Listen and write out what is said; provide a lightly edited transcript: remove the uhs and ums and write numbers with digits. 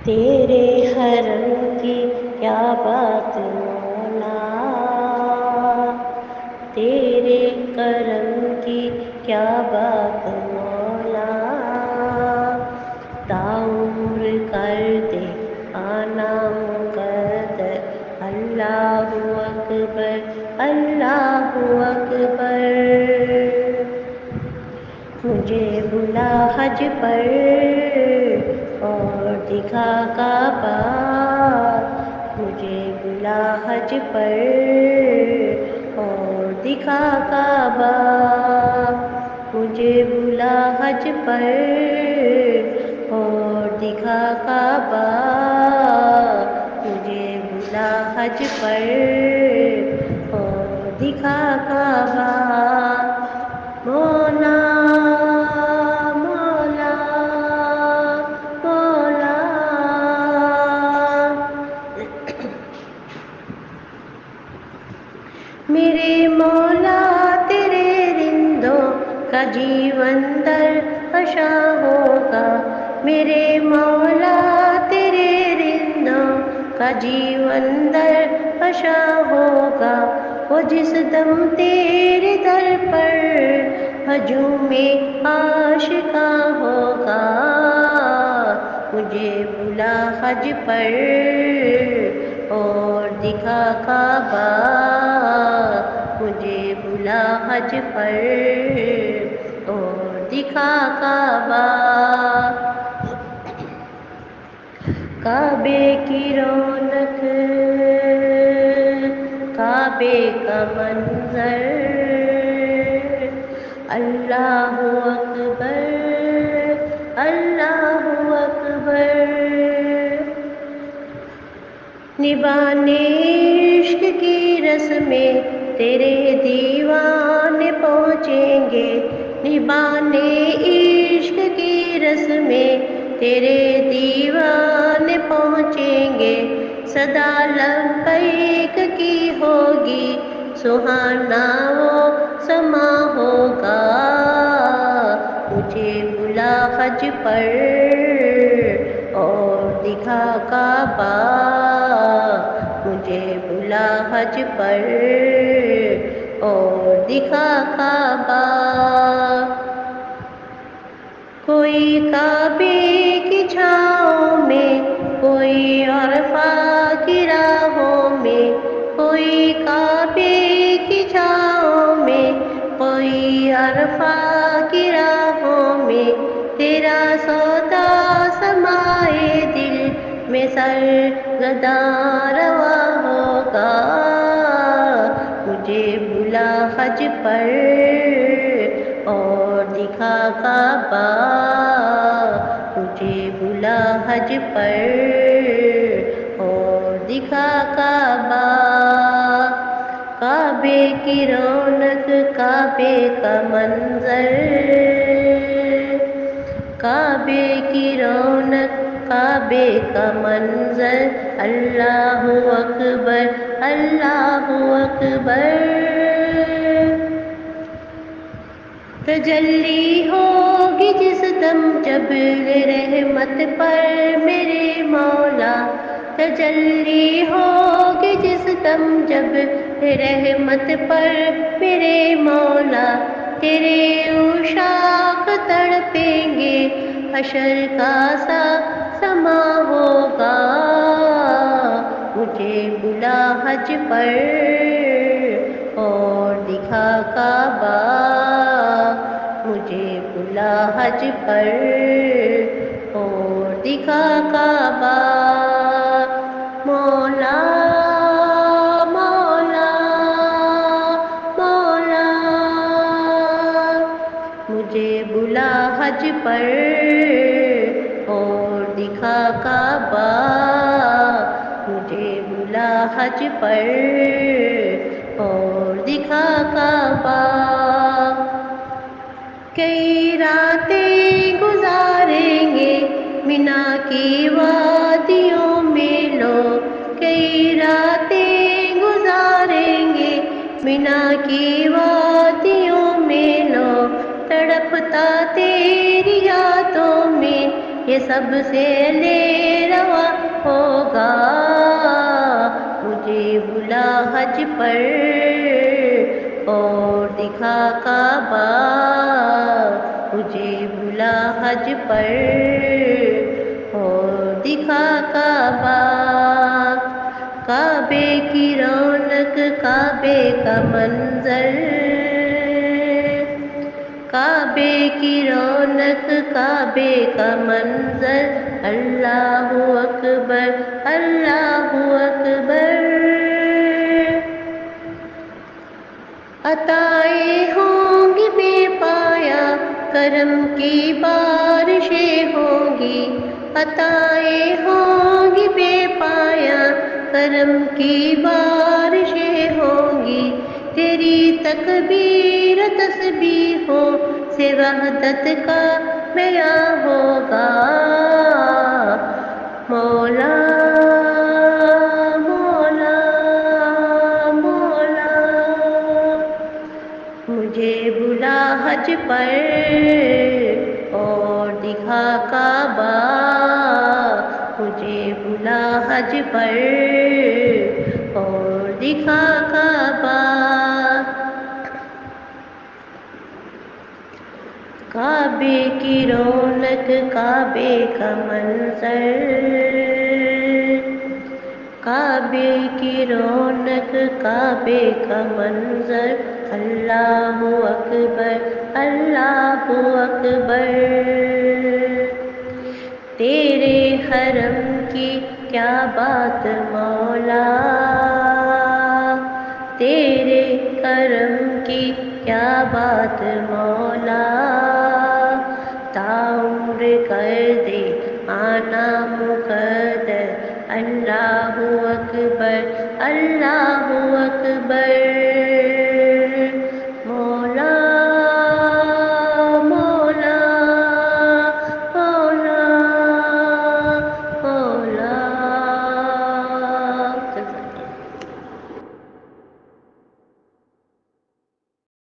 تیرے حرم کی کیا بات مولا، تیرے کرم کی کیا بات مولا، تعمر کر دے آنا مقدر، اللہ اکبر اللہ اکبر۔ مجھے بلا حج پر اور دکھا کعبہ، مجھے بلا حج پر اور دکھا کعبہ، مجھے بلا حج پر اور دکھا کعبہ، مجھے بلا حج پر اور دکھا کعبہ۔ مولا مولا مولا، میرے مولا تیرے رندوں کا جیون در حشا ہوگا، میرے مولا تیرے رندوں کا جیون در حشا ہوگا، وہ جس دم تیرے در پر ہجوم عاشقاں ہوگا، مجھے بلا حج پر اور دکھا کعبہ، مجھے بلا حج پر اور دکھا کعبہ۔ کعبے کی رونق، کعبے کا منظر، اللہ اکبر اللہ اکبر۔ نبھانے عشق کی رسمیں تیرے دیوانے پہنچیں گے، نبھانے عشق کی رسمیں تیرے دیوانے پہنچیں گے، صدا لبیک کی ہوگی، سہانا وہ سما ہوگا، مجھے بلا حج پر اور دکھا کعبہ، مجھے بلا حج پر اور دکھا کعبہ۔ کوئی کعبے کی چھاؤں میں، کوئی عرفہ کی راہوں میں، کوئی کعبے کی چھاؤں میں، کوئی عرفہ کی راہوں میں، تیرا سودا سمائے دل میں سرگرداں رواں ہوگا، مجھے بلا حج پر اور دکھا کعبہ، مجھے بلا حج پر اور دکھا کعبہ۔ کعبے کی رونق، کعبے کا منظر، کعبے کی رونق، کعبے کا منظر، اللہ اکبر اللہ اکبر۔ تجلی ہوگی جس دم جب رحمت پر میرے مولا، تجلی ہوگی جس دم جب رحمت پر میرے مولا، تیرے عشاق تڑپیں گے، حشر کا سا سما ہوگا، مجھے بلا حج پر اور دکھا کعبہ، مجھے بلا حج پر اور دکھا کعبہ۔ مولا مولا مولا، مجھے بلا حج پر اور دکھا کعبہ، مجھے بلا حج پر اور دکھا کعبہ۔ کئی راتیں گزاریں گے مینا کی وادیوں میں لوگ، کئی راتیں گزاریں گے مینا کی وادیوں میں لوگ، تڑپتا تیری یادوں میں یہ سب سے لے روا ہوگا، مجھے بلا حج پر اور دکھا کعبہ، مجھے بلا حج پر اور دکھا کعبہ۔ کعبے کی رونق، کعبے کا منظر، کعبے کی رونق، کعبے کا منظر، اللہ اکبر، اللہ اکبر۔ عطائیں ہوں گی بے پایا، کرم کی بارشیں ہوں گی، عطائیں ہوں گی بے پایا، کرم کی بارشیں ہوں گی، تیری تکبیر تسبیحوں سے وحدت کا بیاں ہوگا، مولا مولا مولا۔ مجھے بلا حج پر اور دکھا کعبہ، مجھے بلا حج پر اور دکھا کعبہ۔ کعبے کی رونق، کعبے کا منظر، کعبے کی رونق، کعبے کا منظر، اللہ اکبر، اللہ اکبر۔ تیرے حرم کی کیا بات مولا، تیرے کرم کی کیا بات مولا، تعمر کر دے آنا مقدر، اللہ اکبر،